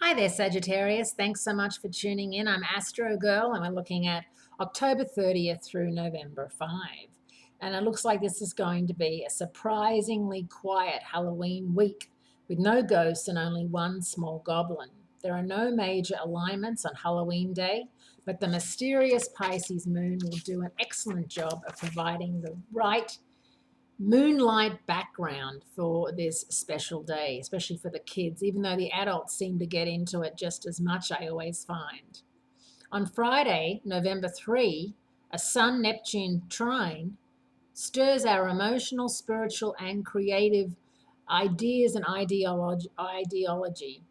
Hi there, Sagittarius. Thanks so much for tuning in. I'm Astrogirl, and we're looking at October 30th through November 5. And it looks like this is going to be a surprisingly quiet Halloween week with no ghosts and only one small goblin. There are no major alignments on Halloween Day, but the mysterious Pisces moon will do an excellent job of providing the right moonlight background for this special day, especially for the kids, even though the adults seem to get into it just as much, I always find. On Friday, November 3, a Sun Neptune trine stirs our emotional, spiritual, and creative ideas and ideology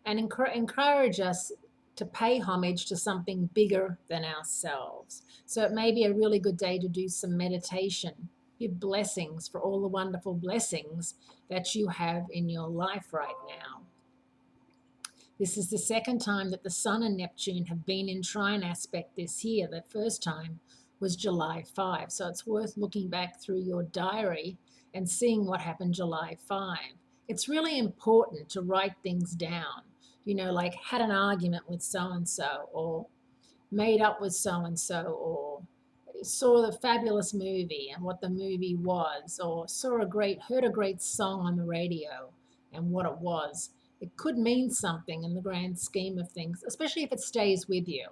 and encourage us to pay homage to something bigger than ourselves. So it may be a really good day to do some meditation. Give blessings for all the wonderful blessings that you have in your life right now. This is the second time that the Sun and Neptune have been in trine aspect this year. The first time was July 5. So it's worth looking back through your diary and seeing what happened July 5. It's really important to write things down. You know, like had an argument with so-and-so, or made up with so-and-so, or saw the fabulous movie and what the movie was, or heard a great song on the radio and what it was. It could mean something in the grand scheme of things, especially if it stays with you,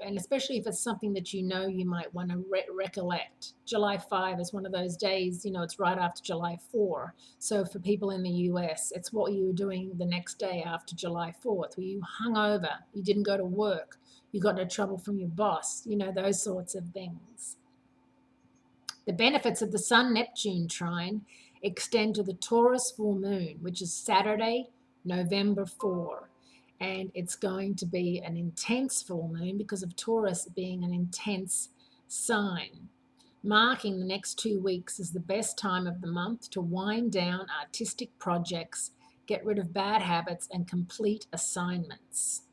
and especially if it's something that you know you might want to recollect. July 5 is one of those days, it's right after July 4. So for people in the US, it's what you were doing the next day after July 4th. Were you hungover? You didn't go to work? You got into trouble from your boss? Those sorts of things. The benefits of the Sun-Neptune trine extend to the Taurus full moon, which is Saturday, November 4. And it's going to be an intense full moon because of Taurus being an intense sign. Marking the next 2 weeks is the best time of the month to wind down artistic projects, get rid of bad habits, and complete assignments.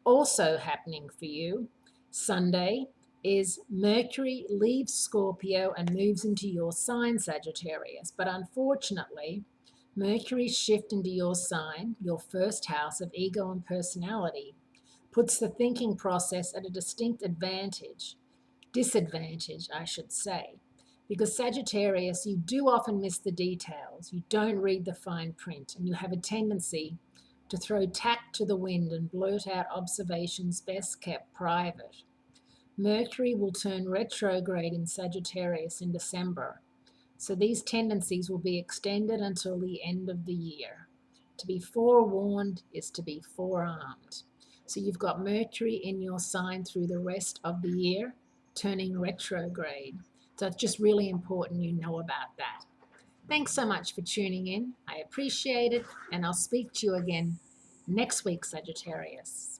Also happening for you, Sunday, is Mercury leaves Scorpio and moves into your sign, Sagittarius. But unfortunately, Mercury's shift into your sign, your first house of ego and personality, puts the thinking process at a distinct disadvantage, I should say. Because Sagittarius, you do often miss the details. You don't read the fine print, and you have a tendency to throw tact to the wind and blurt out observations best kept private. Mercury will turn retrograde in Sagittarius in December, so these tendencies will be extended until the end of the year. To be forewarned is to be forearmed. So you've got Mercury in your sign through the rest of the year, turning retrograde. So it's just really important you know about that. Thanks so much for tuning in. I appreciate it, and I'll speak to you again next week, Sagittarius.